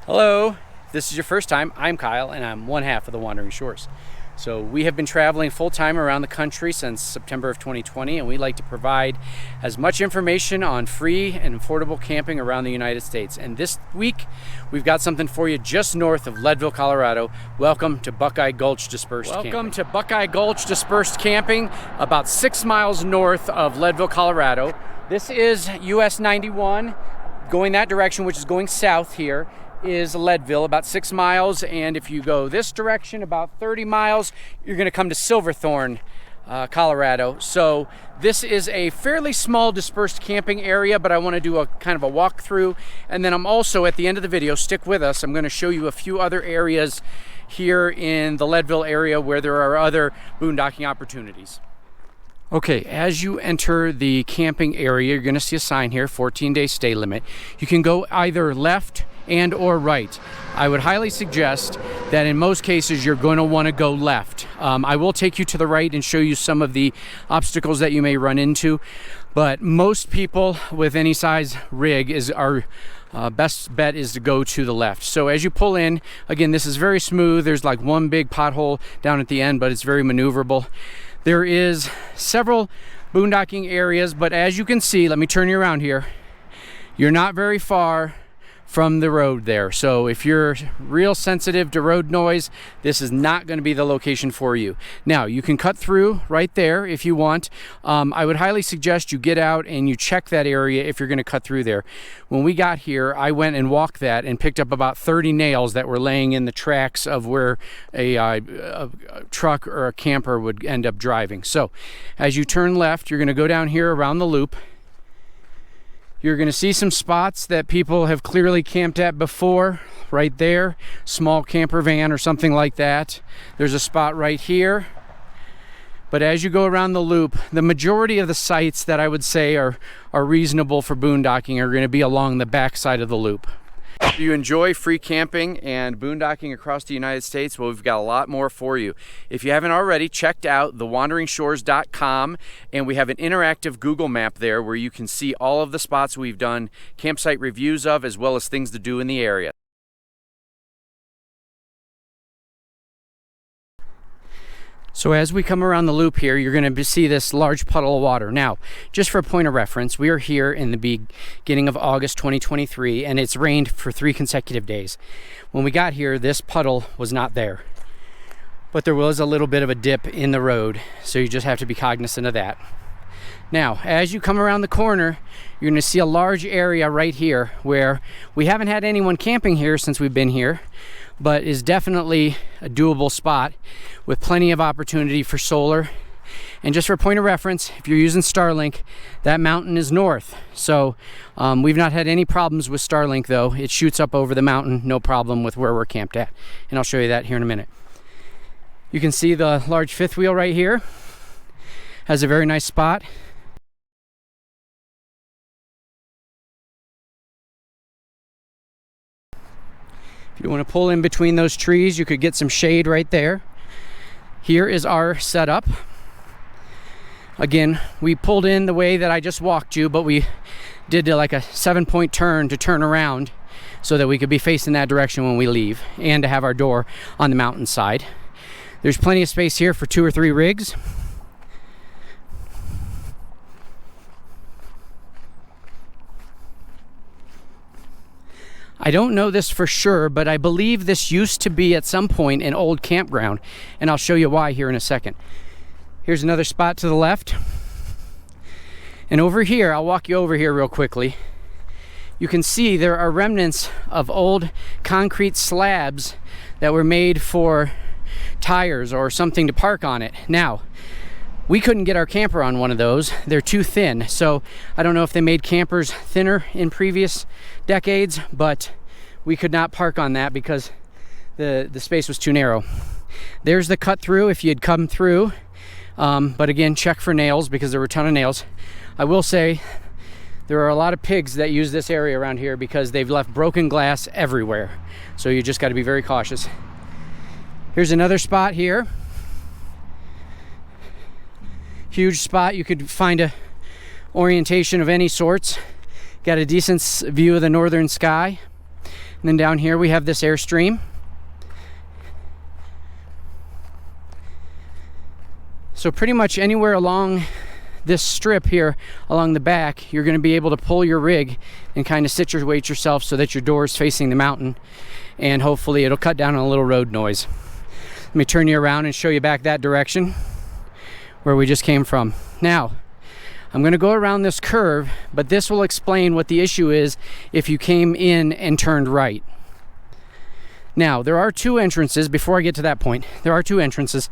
Hello, if this is your first time, I'm Kyle and I'm one half of the Wandering Shores. So we have been traveling full-time around the country since September of 2020, and we like to provide as much information on free and affordable camping around the United States. And this week, we've got something for you just north of Leadville, Colorado. Welcome to Buckeye Gulch Dispersed Camping. Welcome to Buckeye Gulch Dispersed Camping, about 6 miles north of Leadville, Colorado. This is US 91, going that direction, which is going south here. Is Leadville, about 6 miles, and if you go this direction about 30 miles, you're going to come to Silverthorne, Colorado. So this is a fairly small dispersed camping area, but I want to do a kind of a walkthrough, and then I'm also, at the end of the video, stick with us, I'm going to show you a few other areas here in the Leadville area where there are other boondocking opportunities. Okay, as you enter the camping area, you're going to see a sign here, 14-day stay limit. You can go either left and or right. I would highly suggest that in most cases you're going to want to go left. I will take you to the right and show you some of the obstacles that you may run into, but most people with any size rig our best bet is to go to the left. So as you pull in, again, this is very smooth. There's like one big pothole down at the end, but it's very maneuverable. There is several boondocking areas, but as you can see, let me turn you around here, you're not very far from the road there. So if you're real sensitive to road noise, this is not going to be the location for you. Now, you can cut through right there if you want. I would highly suggest you get out and you check that area if you're going to cut through there. When we got here, I went and walked that and picked up about 30 nails that were laying in the tracks of where a truck or a camper would end up driving. So as you turn left, you're going to go down here around the loop. You're going to see some spots that people have clearly camped at before, right there, small camper van or something like that. There's a spot right here. But as you go around the loop, the majority of the sites that I would say are reasonable for boondocking are going to be along the back side of the loop. If you enjoy free camping and boondocking across the United States, well, we've got a lot more for you. If you haven't already checked out thewanderingshores.com, and we have an interactive Google map there where you can see all of the spots we've done campsite reviews of, as well as things to do in the area. So as we come around the loop here, you're going to see this large puddle of water. Now, just for a point of reference, we are here in the beginning of August 2023, and it's rained for 3 consecutive days. When we got here, this puddle was not there, but there was a little bit of a dip in the road, so you just have to be cognizant of that. Now, as you come around the corner, you're going to see a large area right here where we haven't had anyone camping here since we've been here, but is definitely a doable spot with plenty of opportunity for solar. And just for a point of reference, if you're using Starlink, that mountain is north. So we've not had any problems with Starlink, though. It shoots up over the mountain, no problem with where we're camped at. And I'll show you that here in a minute. You can see the large fifth wheel right here. Has a very nice spot. If you want to pull in between those trees, you could get some shade right there. Here is our setup. Again, we pulled in the way that I just walked you, but we did like a 7-point turn to turn around so that we could be facing that direction when we leave, and to have our door on the mountainside. There's plenty of space here for 2 or 3 rigs. I don't know this for sure, but I believe this used to be at some point an old campground, and I'll show you why here in a second. Here's another spot to the left. And over here, I'll walk you over here real quickly. You can see there are remnants of old concrete slabs that were made for tires or something to park on it. Now, we couldn't get our camper on one of those. They're too thin. So I don't know if they made campers thinner in previous decades, but we could not park on that because the space was too narrow. There's the cut through if you'd come through. But again, check for nails because there were a ton of nails. I will say there are a lot of pigs that use this area around here because they've left broken glass everywhere. So you just got to be very cautious. Here's another spot here. Huge spot. You could find a orientation of any sorts. Got a decent view of the northern sky. And then down here we have this Airstream. So pretty much anywhere along this strip here along the back, you're going to be able to pull your rig and kind of situate yourself so that your door is facing the mountain, and hopefully it'll cut down on a little road noise. Let me turn you around and show you back that direction where we just came from. Now, I'm going to go around this curve, but this will explain what the issue is if you came in and turned right. Now, there are two entrances. Before I get to that point, there are two entrances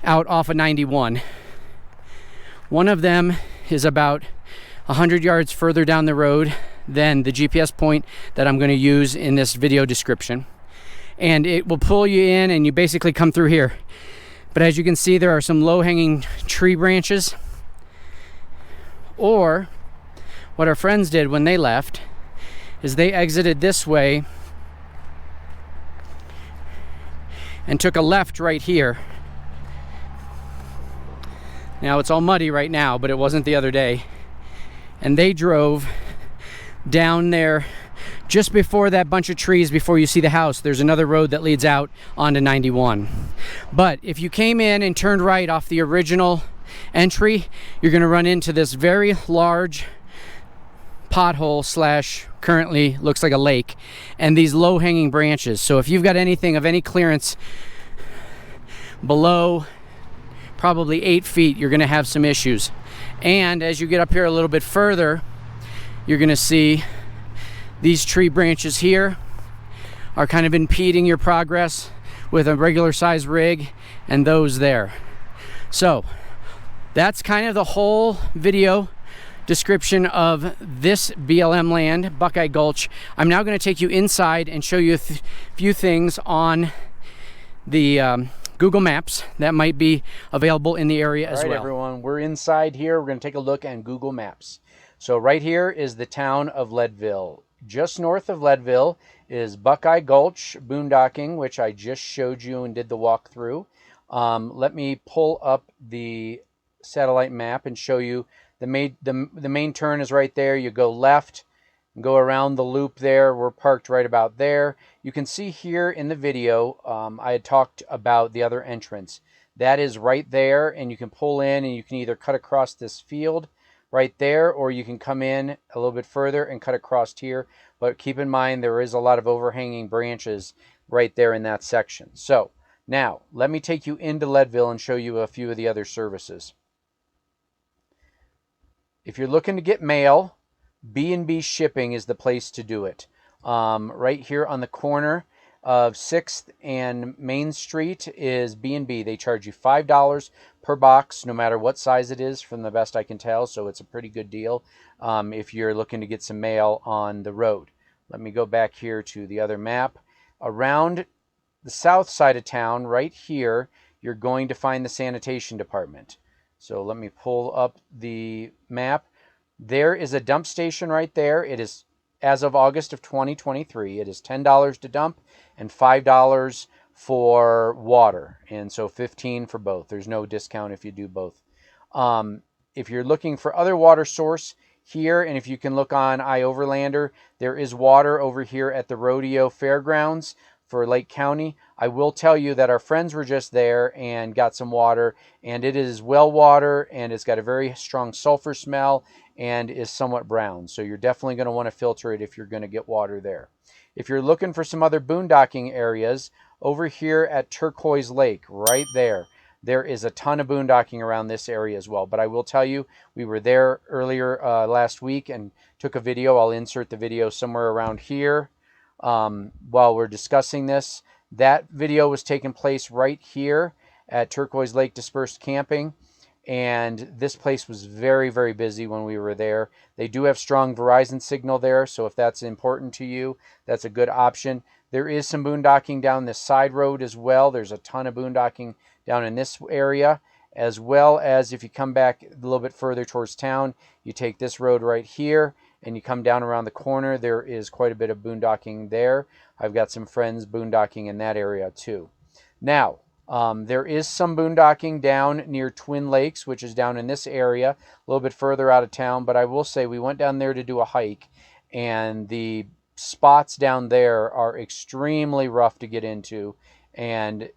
out off of 91. One of them is about 100 yards further down the road than the GPS point that I'm going to use in this video description. And it will pull you in and you basically come through here. But as you can see, there are some low-hanging tree branches. Or what our friends did when they left is they exited this way and took a left right here. Now it's all muddy right now, but it wasn't the other day. And they drove down there just before that bunch of trees, before you see the house. There's another road that leads out onto 91. But if you came in and turned right off the original entry, you're going to run into this very large pothole slash currently looks like a lake, and these low-hanging branches. So if you've got anything of any clearance below probably 8 feet, you're going to have some issues. And as you get up here a little bit further, you're going to see these tree branches here are kind of impeding your progress with a regular size rig, and those there. So that's kind of the whole video description of this BLM land, Buckeye Gulch. I'm now going to take you inside and show you a few things on the Google Maps that might be available in the area as well. All right, everyone, we're inside here. We're going to take a look at Google Maps. So right here is the town of Leadville. Just north of Leadville is Buckeye Gulch boondocking, which I just showed you and did the walkthrough. Let me pull up the satellite map and show you the main turn is right there. You go left and go around the loop there. We're parked right about there. You can see here in the video, I had talked about the other entrance. That is right there, and you can pull in and you can either cut across this field right there, or you can come in a little bit further and cut across here. But keep in mind, there is a lot of overhanging branches right there in that section. So now let me take you into Leadville and show you a few of the other services. If you're looking to get mail, B&B Shipping is the place to do it. Right here on the corner of 6th and Main Street is B&B. They charge you $5 per box, no matter what size it is, from the best I can tell. So it's a pretty good deal if you're looking to get some mail on the road. Let me go back here to the other map. Around the south side of town, right here, you're going to find the sanitation department. So let me pull up the map. There is a dump station right there. It is, as of August of 2023, it is $10 to dump and $5 for water. And so $15 for both. There's no discount if you do both. If you're looking for other water source here, and if you can look on iOverlander, there is water over here at the Rodeo Fairgrounds for Lake County. I will tell you that our friends were just there and got some water, and it is well water, and it's got a very strong sulfur smell and is somewhat brown. So you're definitely going to want to filter it if you're going to get water there. If you're looking for some other boondocking areas, over here at Turquoise Lake, right there, there is a ton of boondocking around this area as well. But I will tell you, we were there earlier last week and took a video. I'll insert the video somewhere around here while we're discussing this. That video was taking place right here at Turquoise Lake Dispersed Camping, and this place was very, very busy when we were there. They do have strong Verizon signal there, so if that's important to you, that's a good option. There is some boondocking down this side road as well. There's a ton of boondocking down in this area, as well as if you come back a little bit further towards town, you take this road right here and you come down around the corner. There is quite a bit of boondocking there. I've got some friends boondocking in that area too. Now, there is some boondocking down near Twin Lakes, which is down in this area, a little bit further out of town. But I will say we went down there to do a hike, and the spots down there are extremely rough to get into, and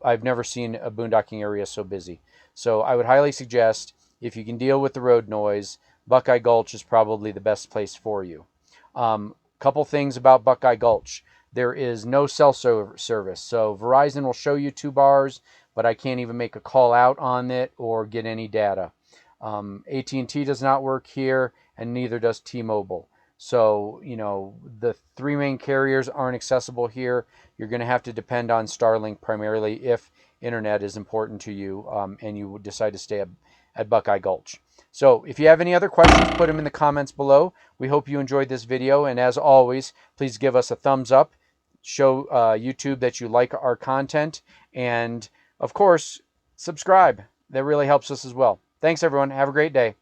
I've never seen a boondocking area so busy. So I would highly suggest, if you can deal with the road noise, Buckeye Gulch is probably the best place for you. Couple things about Buckeye Gulch. There is no cell service. So Verizon will show you 2 bars, but I can't even make a call out on it or get any data. AT&T does not work here, and neither does T-Mobile. So, the 3 main carriers aren't accessible here. You're going to have to depend on Starlink primarily if internet is important to you, and you decide to stay at Buckeye Gulch. So if you have any other questions, put them in the comments below. We hope you enjoyed this video, and as always, please give us a thumbs up, show YouTube that you like our content, and of course, subscribe. That really helps us as well. Thanks, everyone. Have a great day.